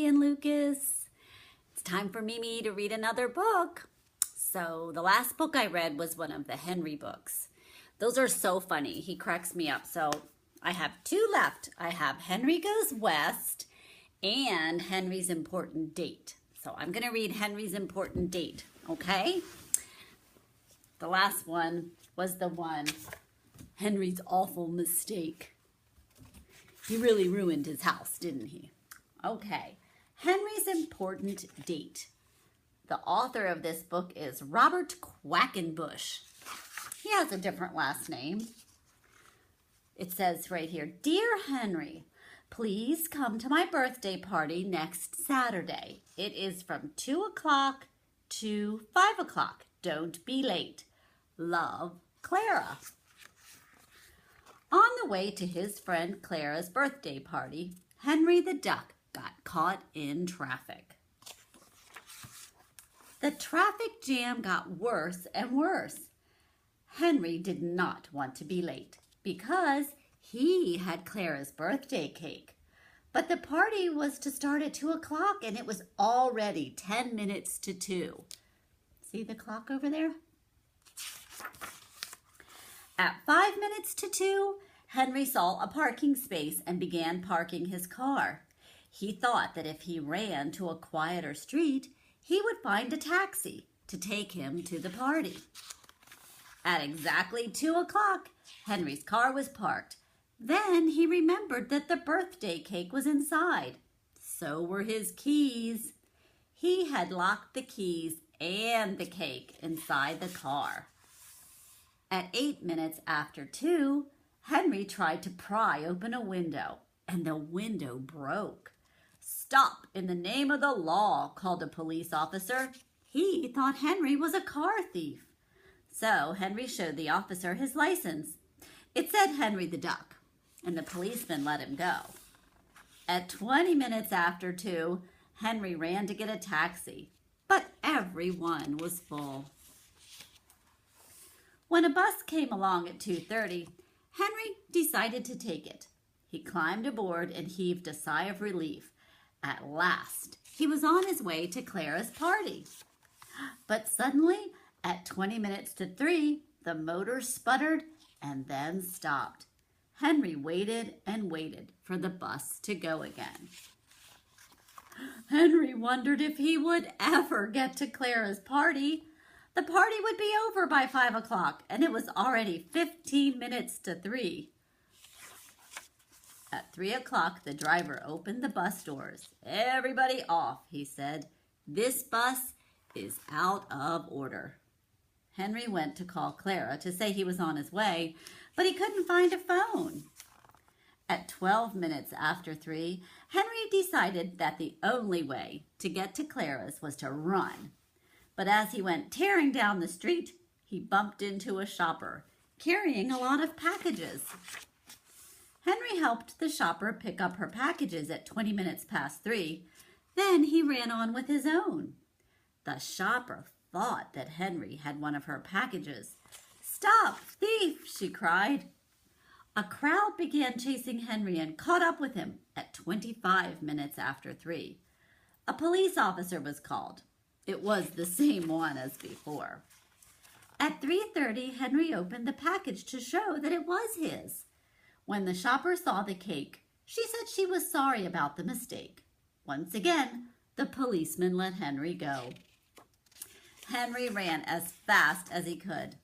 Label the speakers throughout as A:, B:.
A: Juli and Lucas. It's time for Mimi to read another book. So the last book I read was one of the Henry books. Those are so funny. He cracks me up. So I have two left. I have Henry Goes West and Henry's Important Date. So I'm going to read Henry's Important Date, okay? The last one was the one, Henry's Awful Mistake. He really ruined his house, didn't he? Okay, Henry's Important Date. The author of this book is Robert Quackenbush. He has a different last name. It says right here, Dear Henry, please come to my birthday party next Saturday. It is from 2 o'clock to 5 o'clock. Don't be late. Love, Clara. On the way to his friend Clara's birthday party, Henry the Duck got caught in traffic. The traffic jam got worse and worse. Henry did not want to be late because he had Clara's birthday cake. But the party was to start at 2 o'clock and it was already 10 minutes to 2. See the clock over there? At 5 minutes to 2, Henry saw a parking space and began parking his car. He thought that if he ran to a quieter street, he would find a taxi to take him to the party. At exactly 2 o'clock, Henry's car was parked. Then he remembered that the birthday cake was inside. So were his keys. He had locked the keys and the cake inside the car. At 8 minutes after 2, Henry tried to pry open a window, and the window broke. Stop in the name of the law, called a police officer. He thought Henry was a car thief. So Henry showed the officer his license. It said Henry the Duck, and the policeman let him go. At 20 minutes after 2, Henry ran to get a taxi, but everyone was full. When a bus came along at 2:30, Henry decided to take it. He climbed aboard and heaved a sigh of relief. At last, he was on his way to Clara's party. But suddenly, at 20 minutes to 3, the motor sputtered and then stopped. Henry waited and waited for the bus to go again. Henry wondered if he would ever get to Clara's party. The party would be over by 5 o'clock, and it was already 15 minutes to 3. At 3 o'clock, the driver opened the bus doors. Everybody off, he said. This bus is out of order. Henry went to call Clara to say he was on his way, but he couldn't find a phone. At 12 minutes after 3, Henry decided that the only way to get to Clara's was to run. But as he went tearing down the street, he bumped into a shopper carrying a lot of packages. Henry helped the shopper pick up her packages at 20 minutes past 3. Then he ran on with his own. The shopper thought that Henry had one of her packages. Stop, thief, she cried. A crowd began chasing Henry and caught up with him at 25 minutes after 3. A police officer was called. It was the same one as before. At 3:30, Henry opened the package to show that it was his. When the shopper saw the cake, she said she was sorry about the mistake. Once again, the policeman let Henry go. Henry ran as fast as he could.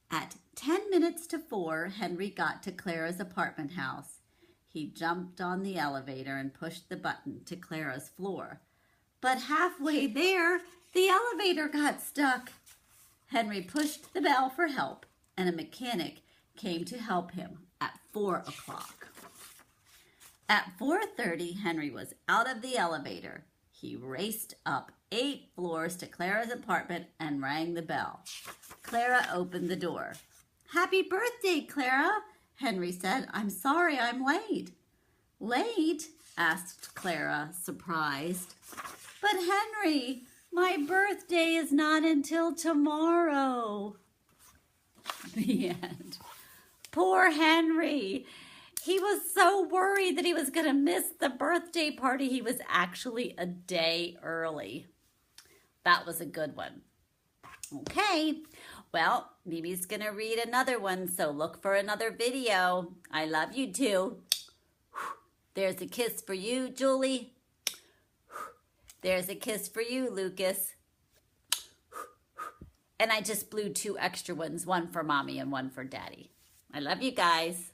A: At 10 minutes to 4, Henry got to Clara's apartment house. He jumped on the elevator and pushed the button to Clara's floor. But halfway there, the elevator got stuck. Henry pushed the bell for help, and a mechanic came to help him at 4 o'clock. At 4:30, Henry was out of the elevator. He raced up 8 floors to Clara's apartment and rang the bell. Clara opened the door. Happy birthday, Clara, Henry said. I'm sorry I'm late. Late? Asked Clara, surprised. But Henry, my birthday is not until tomorrow. The end. Poor Henry. He was so worried that he was going to miss the birthday party. He was actually a day early. That was a good one. Okay, well, Mimi's going to read another one, so look for another video. I love you too. There's a kiss for you, Julie. There's a kiss for you, Lucas. And I just blew 2 extra ones, one for Mommy and one for Daddy. I love you guys.